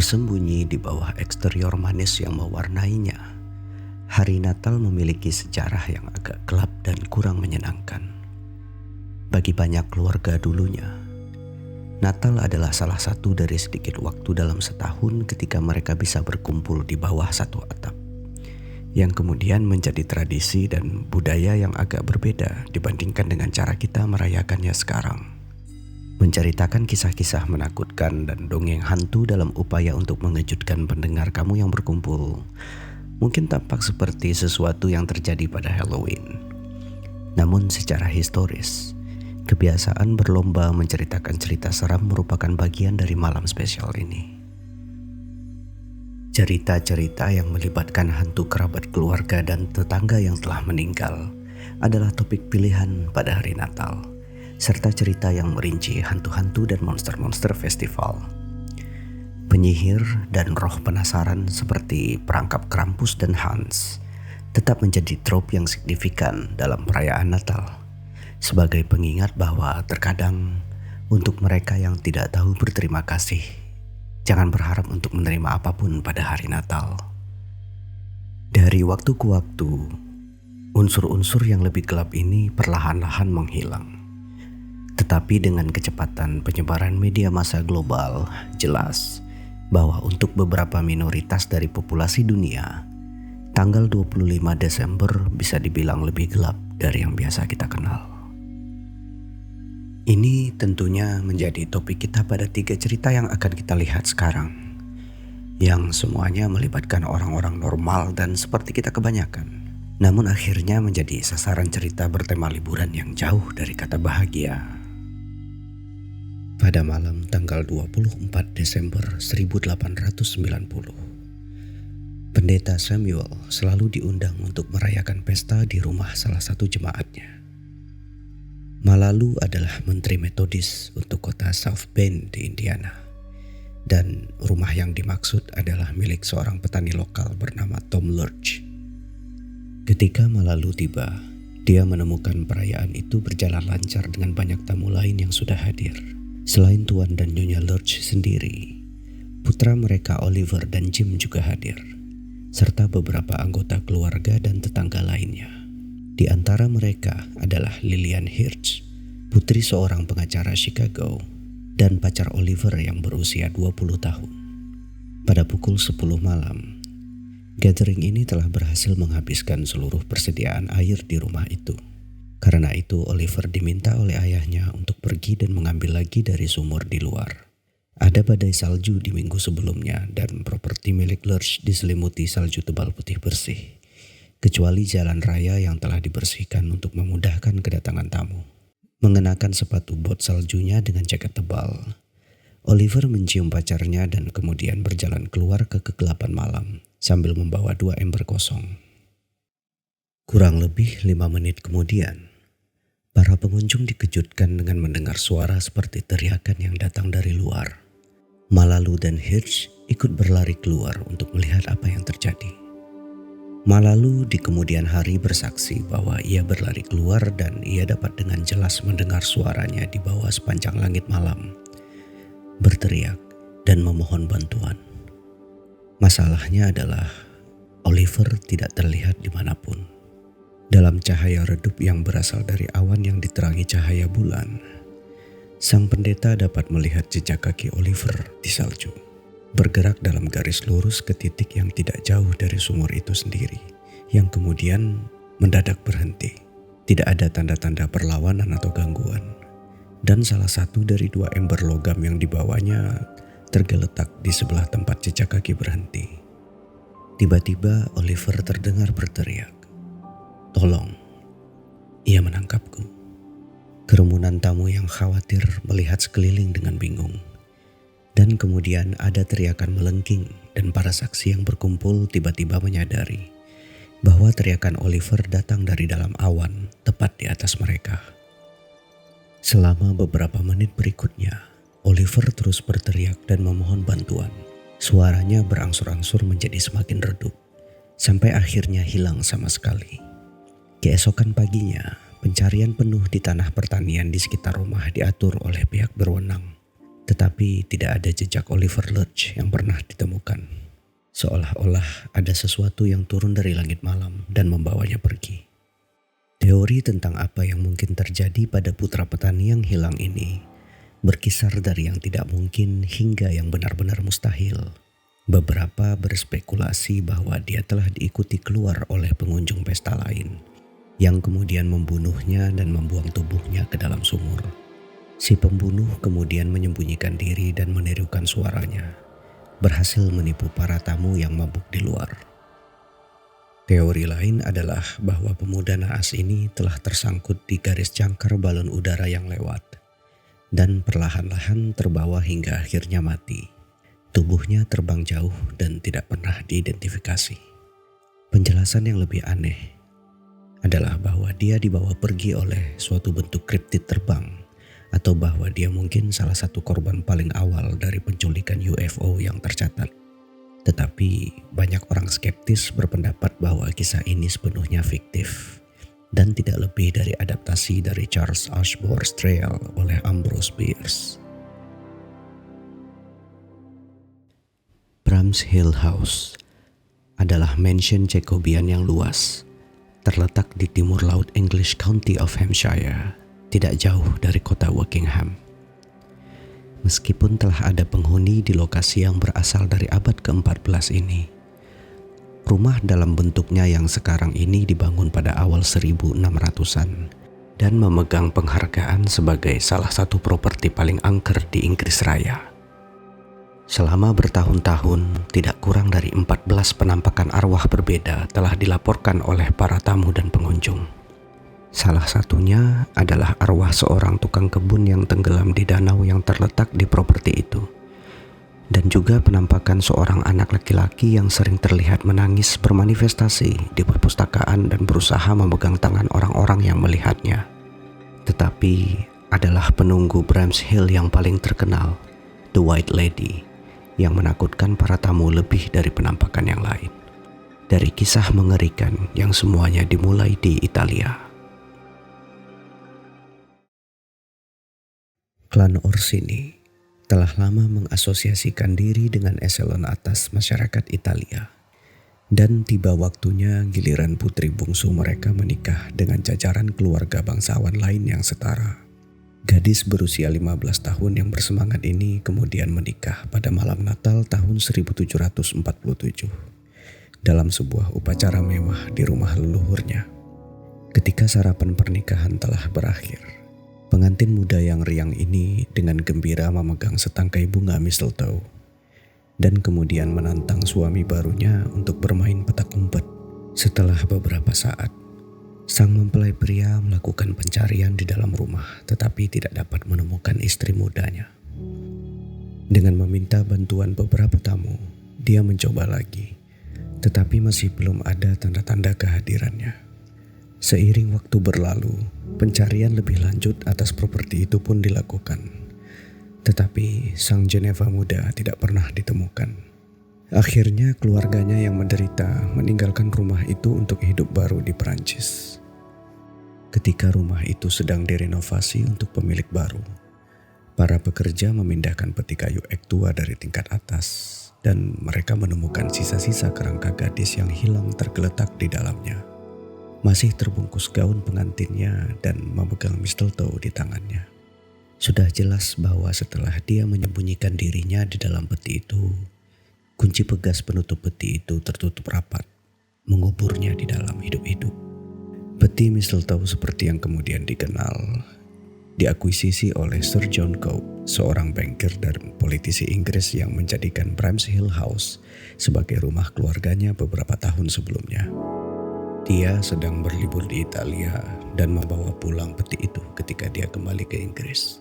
Tersembunyi di bawah eksterior manis yang mewarnainya, hari Natal memiliki sejarah yang agak gelap dan kurang menyenangkan. Bagi banyak keluarga dulunya, Natal adalah salah satu dari sedikit waktu dalam setahun ketika mereka bisa berkumpul di bawah satu atap, yang kemudian menjadi tradisi dan budaya yang agak berbeda dibandingkan dengan cara kita merayakannya sekarang. Menceritakan kisah-kisah menakutkan dan dongeng hantu dalam upaya untuk mengejutkan pendengar kamu yang berkumpul mungkin tampak seperti sesuatu yang terjadi pada Halloween. Namun secara historis, kebiasaan berlomba menceritakan cerita seram merupakan bagian dari malam spesial ini. Cerita-cerita yang melibatkan hantu kerabat keluarga dan tetangga yang telah meninggal adalah topik pilihan pada hari Natal, serta cerita yang merinci hantu-hantu dan monster-monster festival. Penyihir dan roh penasaran seperti perangkap Krampus dan Hans tetap menjadi trope yang signifikan dalam perayaan Natal, sebagai pengingat bahwa terkadang untuk mereka yang tidak tahu berterima kasih, jangan berharap untuk menerima apapun pada hari Natal. Dari waktu ke waktu, unsur-unsur yang lebih gelap ini perlahan-lahan menghilang. Tetapi dengan kecepatan penyebaran media massa global, jelas bahwa untuk beberapa minoritas dari populasi dunia, tanggal 25 Desember bisa dibilang lebih gelap dari yang biasa kita kenal. Ini tentunya menjadi topik kita pada 3 cerita yang akan kita lihat sekarang, yang semuanya melibatkan orang-orang normal dan seperti kita kebanyakan, namun akhirnya menjadi sasaran cerita bertema liburan yang jauh dari kata bahagia. Pada malam tanggal 24 Desember 1890, Pendeta Samuel selalu diundang untuk merayakan pesta di rumah salah satu jemaatnya. Malalu adalah menteri metodis untuk kota South Bend di Indiana, dan rumah yang dimaksud adalah milik seorang petani lokal bernama Tom Lurch. Ketika Malalu tiba, dia menemukan perayaan itu berjalan lancar dengan banyak tamu lain yang sudah hadir. Selain Tuan dan Nyonya Lurch sendiri, putra mereka Oliver dan Jim juga hadir, serta beberapa anggota keluarga dan tetangga lainnya. Di antara mereka adalah Lillian Hirsch, putri seorang pengacara Chicago, dan pacar Oliver yang berusia 20 tahun. Pada pukul 10 malam, gathering ini telah berhasil menghabiskan seluruh persediaan air di rumah itu. Karena itu Oliver diminta oleh ayahnya untuk pergi dan mengambil lagi dari sumur di luar. Ada badai salju di minggu sebelumnya dan properti milik Lurch diselimuti salju tebal putih bersih, kecuali jalan raya yang telah dibersihkan untuk memudahkan kedatangan tamu. Mengenakan sepatu bot saljunya dengan jaket tebal, Oliver mencium pacarnya dan kemudian berjalan keluar ke kegelapan malam sambil membawa 2 ember kosong. Kurang lebih 5 menit kemudian, para pengunjung dikejutkan dengan mendengar suara seperti teriakan yang datang dari luar. Malalu dan Hirsch ikut berlari keluar untuk melihat apa yang terjadi. Malalu di kemudian hari bersaksi bahwa ia berlari keluar dan ia dapat dengan jelas mendengar suaranya di bawah sepanjang langit malam, berteriak dan memohon bantuan. Masalahnya adalah Oliver tidak terlihat dimanapun. Dalam cahaya redup yang berasal dari awan yang diterangi cahaya bulan, sang pendeta dapat melihat jejak kaki Oliver di salju, bergerak dalam garis lurus ke titik yang tidak jauh dari sumur itu sendiri, yang kemudian mendadak berhenti. Tidak ada tanda-tanda perlawanan atau gangguan, dan salah satu dari 2 ember logam yang dibawanya tergeletak di sebelah tempat jejak kaki berhenti. Tiba-tiba Oliver terdengar berteriak, "Tolong, ia menangkapku." Kerumunan tamu yang khawatir melihat sekeliling dengan bingung. Dan kemudian ada teriakan melengking dan para saksi yang berkumpul tiba-tiba menyadari bahwa teriakan Oliver datang dari dalam awan tepat di atas mereka. Selama beberapa menit berikutnya, Oliver terus berteriak dan memohon bantuan. Suaranya berangsur-angsur menjadi semakin redup, sampai akhirnya hilang sama sekali. Keesokan paginya, pencarian penuh di tanah pertanian di sekitar rumah diatur oleh pihak berwenang. Tetapi tidak ada jejak Oliver Lurch yang pernah ditemukan. Seolah-olah ada sesuatu yang turun dari langit malam dan membawanya pergi. Teori tentang apa yang mungkin terjadi pada putra petani yang hilang ini berkisar dari yang tidak mungkin hingga yang benar-benar mustahil. Beberapa berspekulasi bahwa dia telah diikuti keluar oleh pengunjung pesta lain, yang kemudian membunuhnya dan membuang tubuhnya ke dalam sumur. Si pembunuh kemudian menyembunyikan diri dan menirukan suaranya, berhasil menipu para tamu yang mabuk di luar. Teori lain adalah bahwa pemuda naas ini telah tersangkut di garis jangkar balon udara yang lewat, dan perlahan-lahan terbawa hingga akhirnya mati. Tubuhnya terbang jauh dan tidak pernah diidentifikasi. Penjelasan yang lebih aneh adalah bahwa dia dibawa pergi oleh suatu bentuk kriptid terbang, atau bahwa dia mungkin salah satu korban paling awal dari penculikan UFO yang tercatat. Tetapi banyak orang skeptis berpendapat bahwa kisah ini sepenuhnya fiktif dan tidak lebih dari adaptasi dari Charles Ashmore's Trail oleh Ambrose Bierce. Bram's Hill House adalah mansion Jacobian yang luas, terletak di timur laut English County of Hampshire, tidak jauh dari kota Wokingham. Meskipun telah ada penghuni di lokasi yang berasal dari abad ke-14 ini, rumah dalam bentuknya yang sekarang ini dibangun pada awal 1600-an dan memegang penghargaan sebagai salah satu properti paling angker di Inggris Raya. Selama bertahun-tahun, tidak kurang dari 14 penampakan arwah berbeda telah dilaporkan oleh para tamu dan pengunjung. Salah satunya adalah arwah seorang tukang kebun yang tenggelam di danau yang terletak di properti itu. Dan juga penampakan seorang anak laki-laki yang sering terlihat menangis bermanifestasi di perpustakaan dan berusaha memegang tangan orang-orang yang melihatnya. Tetapi adalah penunggu Bram's Hill yang paling terkenal, The White Lady, yang menakutkan para tamu lebih dari penampakan yang lain. Dari kisah mengerikan yang semuanya dimulai di Italia. Klan Orsini telah lama mengasosiasikan diri dengan eselon atas masyarakat Italia. Dan tiba waktunya giliran putri bungsu mereka menikah dengan jajaran keluarga bangsawan lain yang setara. Gadis berusia 15 tahun yang bersemangat ini kemudian menikah pada malam Natal tahun 1747 dalam sebuah upacara mewah di rumah leluhurnya. Ketika sarapan pernikahan telah berakhir, pengantin muda yang riang ini dengan gembira memegang setangkai bunga mistletoe dan kemudian menantang suami barunya untuk bermain petak umpet. Setelah beberapa saat, sang mempelai pria melakukan pencarian di dalam rumah tetapi tidak dapat menemukan istri mudanya. Dengan meminta bantuan beberapa tamu, dia mencoba lagi, tetapi masih belum ada tanda-tanda kehadirannya. Seiring waktu berlalu, pencarian lebih lanjut atas properti itu pun dilakukan. Tetapi sang Geneva muda tidak pernah ditemukan. Akhirnya keluarganya yang menderita meninggalkan rumah itu untuk hidup baru di Perancis. Ketika rumah itu sedang direnovasi untuk pemilik baru, para pekerja memindahkan peti kayu ek tua dari tingkat atas dan mereka menemukan sisa-sisa kerangka gadis yang hilang tergeletak di dalamnya. Masih terbungkus gaun pengantinnya dan memegang mistletoe di tangannya. Sudah jelas bahwa setelah dia menyembunyikan dirinya di dalam peti itu, kunci pegas penutup peti itu tertutup rapat, menguburnya di dalam hidup-hidup. Peti mistletoe seperti yang kemudian dikenal, diakuisisi oleh Sir John Cope, seorang bankir dan politisi Inggris yang menjadikan Bram's Hill House sebagai rumah keluarganya beberapa tahun sebelumnya. Dia sedang berlibur di Italia dan membawa pulang peti itu ketika dia kembali ke Inggris.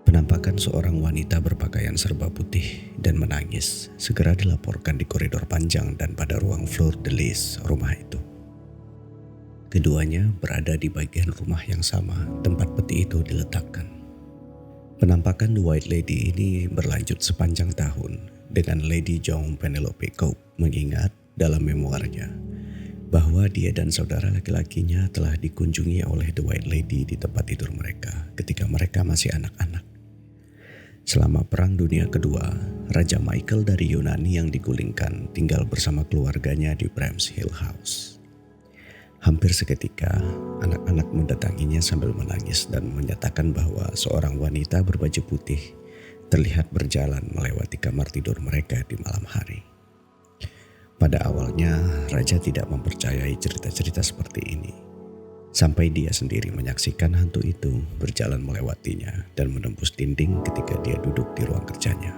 Penampakan seorang wanita berpakaian serba putih dan menangis segera dilaporkan di koridor panjang dan pada ruang Fleur de Lis rumah itu. Keduanya berada di bagian rumah yang sama tempat peti itu diletakkan. Penampakan The White Lady ini berlanjut sepanjang tahun dengan Lady Joan Penelope Cope mengingat dalam memoarnya bahwa dia dan saudara laki-lakinya telah dikunjungi oleh The White Lady di tempat tidur mereka ketika mereka masih anak-anak. Selama Perang Dunia Kedua, Raja Michael dari Yunani yang digulingkan tinggal bersama keluarganya di Bramshill House. Hampir seketika, anak-anak mendatanginya sambil menangis dan menyatakan bahwa seorang wanita berbaju putih terlihat berjalan melewati kamar tidur mereka di malam hari. Pada awalnya, Raja tidak mempercayai cerita-cerita seperti ini. Sampai dia sendiri menyaksikan hantu itu berjalan melewatinya dan menembus dinding ketika dia duduk di ruang kerjanya.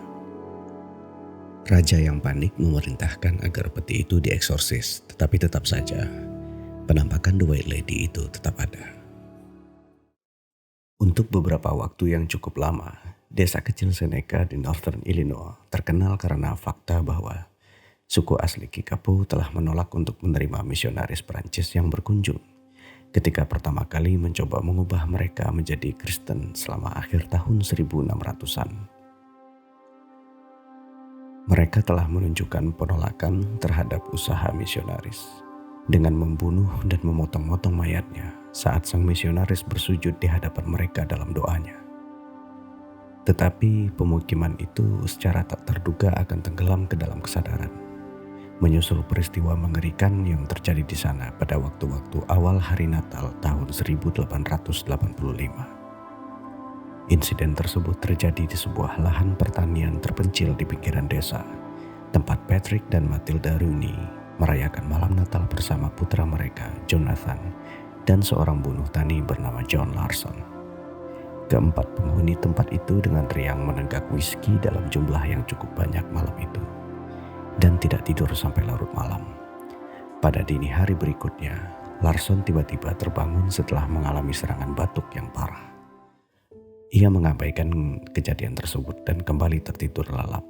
Raja yang panik memerintahkan agar peti itu dieksorsis, tetapi tetap saja penampakan The White Lady itu tetap ada. Untuk beberapa waktu yang cukup lama, desa kecil Seneca di Northern Illinois terkenal karena fakta bahwa suku asli Kickapoo telah menolak untuk menerima misionaris Prancis yang berkunjung ketika pertama kali mencoba mengubah mereka menjadi Kristen selama akhir tahun 1600-an. Mereka telah menunjukkan penolakan terhadap usaha misionaris dengan membunuh dan memotong-motong mayatnya saat sang misionaris bersujud di hadapan mereka dalam doanya. Tetapi pemukiman itu secara tak terduga akan tenggelam ke dalam kesadaran, menyusul peristiwa mengerikan yang terjadi di sana pada waktu-waktu awal hari Natal tahun 1885. Insiden tersebut terjadi di sebuah lahan pertanian terpencil di pinggiran desa, tempat Patrick dan Matilda Rooney merayakan malam Natal bersama putra mereka, Jonathan, dan seorang bunuh tani bernama John Larson. Keempat penghuni tempat itu dengan riang menenggak whisky dalam jumlah yang cukup banyak malam itu, dan tidak tidur sampai larut malam. Pada dini hari berikutnya, Larson tiba-tiba terbangun setelah mengalami serangan batuk yang parah. Ia mengabaikan kejadian tersebut dan kembali tertidur lelap.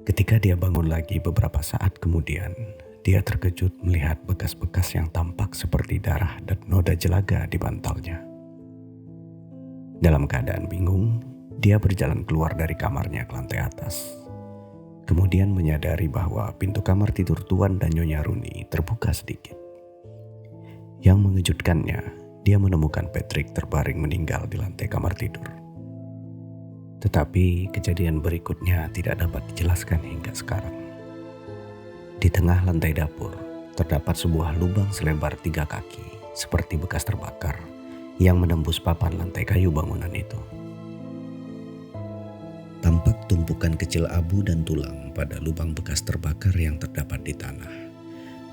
Ketika dia bangun lagi beberapa saat kemudian, dia terkejut melihat bekas-bekas yang tampak seperti darah dan noda jelaga di bantalnya. Dalam keadaan bingung, dia berjalan keluar dari kamarnya ke lantai atas. Kemudian menyadari bahwa pintu kamar tidur Tuan dan Nyonya Rooney terbuka sedikit. Yang mengejutkannya, dia menemukan Patrick terbaring meninggal di lantai kamar tidur. Tetapi kejadian berikutnya tidak dapat dijelaskan hingga sekarang. Di tengah lantai dapur, terdapat sebuah lubang selebar 3 kaki, seperti bekas terbakar, yang menembus papan lantai kayu bangunan itu. Tampak tumpukan kecil abu dan tulang pada lubang bekas terbakar yang terdapat di tanah,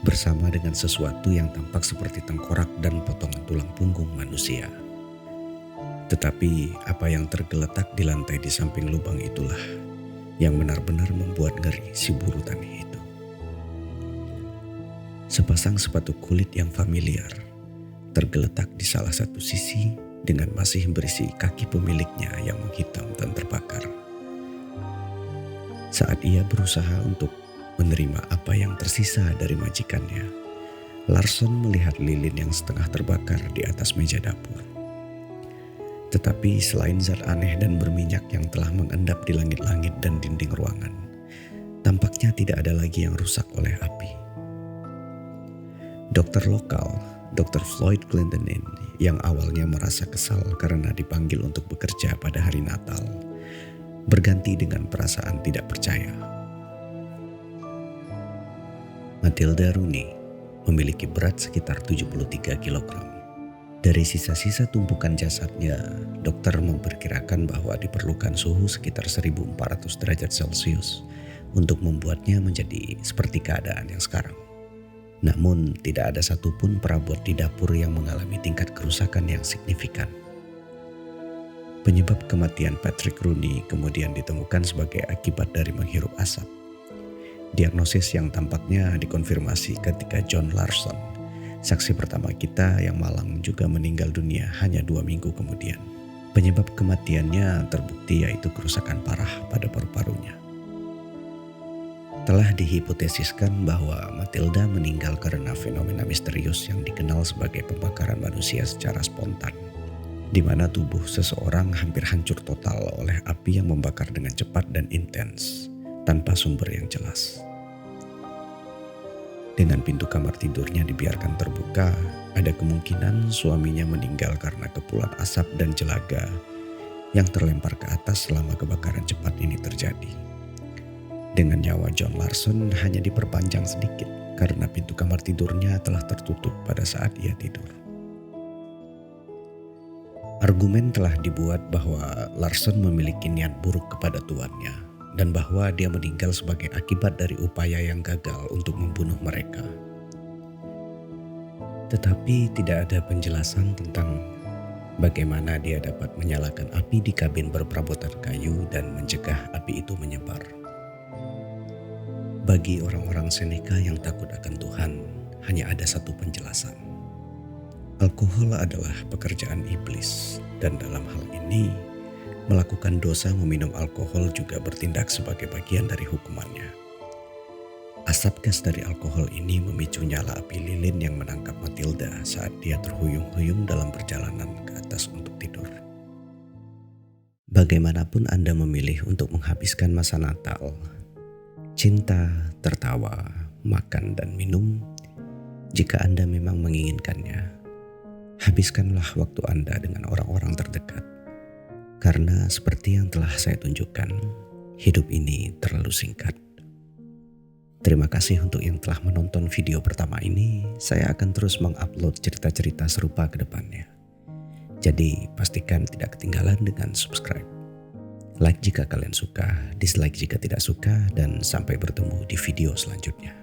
bersama dengan sesuatu yang tampak seperti tengkorak dan potongan tulang punggung manusia. Tetapi apa yang tergeletak di lantai di samping lubang itulah yang benar-benar membuat ngeri si buruh tani itu. Sepasang sepatu kulit yang familiar tergeletak di salah satu sisi dengan masih berisi kaki pemiliknya yang menghitam dan terbakar. Saat ia berusaha untuk menerima apa yang tersisa dari majikannya, Larson melihat lilin yang setengah terbakar di atas meja dapur. Tetapi selain zat aneh dan berminyak yang telah mengendap di langit-langit dan dinding ruangan, tampaknya tidak ada lagi yang rusak oleh api. Dokter lokal, Dr. Floyd Glendenin, yang awalnya merasa kesal karena dipanggil untuk bekerja pada hari Natal, berganti dengan perasaan tidak percaya. Matilda Rooney memiliki berat sekitar 73 kg. Dari sisa-sisa tumpukan jasadnya, dokter memperkirakan bahwa diperlukan suhu sekitar 1400 derajat Celcius untuk membuatnya menjadi seperti keadaan yang sekarang. Namun tidak ada satupun perabot di dapur yang mengalami tingkat kerusakan yang signifikan. Penyebab kematian Patrick Rooney kemudian ditemukan sebagai akibat dari menghirup asap. Diagnosis yang tampaknya dikonfirmasi ketika John Larson, saksi pertama kita yang malang, juga meninggal dunia hanya 2 minggu kemudian. Penyebab kematiannya terbukti yaitu kerusakan parah pada paru-parunya. Telah dihipotesiskan bahwa Matilda meninggal karena fenomena misterius yang dikenal sebagai pembakaran manusia secara spontan, di mana tubuh seseorang hampir hancur total oleh api yang membakar dengan cepat dan intens, tanpa sumber yang jelas. Dengan pintu kamar tidurnya dibiarkan terbuka, ada kemungkinan suaminya meninggal karena kepulan asap dan jelaga yang terlempar ke atas selama kebakaran cepat ini terjadi. Dengan nyawa John Larson hanya diperpanjang sedikit karena pintu kamar tidurnya telah tertutup pada saat ia tidur. Argumen telah dibuat bahwa Larson memiliki niat buruk kepada tuannya dan bahwa dia meninggal sebagai akibat dari upaya yang gagal untuk membunuh mereka. Tetapi tidak ada penjelasan tentang bagaimana dia dapat menyalakan api di kabin berperabotan kayu dan mencegah api itu menyebar. Bagi orang-orang Seneca yang takut akan Tuhan, hanya ada satu penjelasan. Alkohol adalah pekerjaan iblis, dan dalam hal ini, melakukan dosa meminum alkohol juga bertindak sebagai bagian dari hukumannya. Asap gas dari alkohol ini memicu nyala api lilin yang menangkap Matilda saat dia terhuyung-huyung dalam perjalanan ke atas untuk tidur. Bagaimanapun Anda memilih untuk menghabiskan masa Natal, cinta, tertawa, makan, dan minum, jika Anda memang menginginkannya, habiskanlah waktu Anda dengan orang-orang terdekat. Karena seperti yang telah saya tunjukkan, hidup ini terlalu singkat. Terima kasih untuk yang telah menonton video pertama ini. Saya akan terus mengupload cerita-cerita serupa ke depannya. Jadi pastikan tidak ketinggalan dengan subscribe. Like jika kalian suka, dislike jika tidak suka, dan sampai bertemu di video selanjutnya.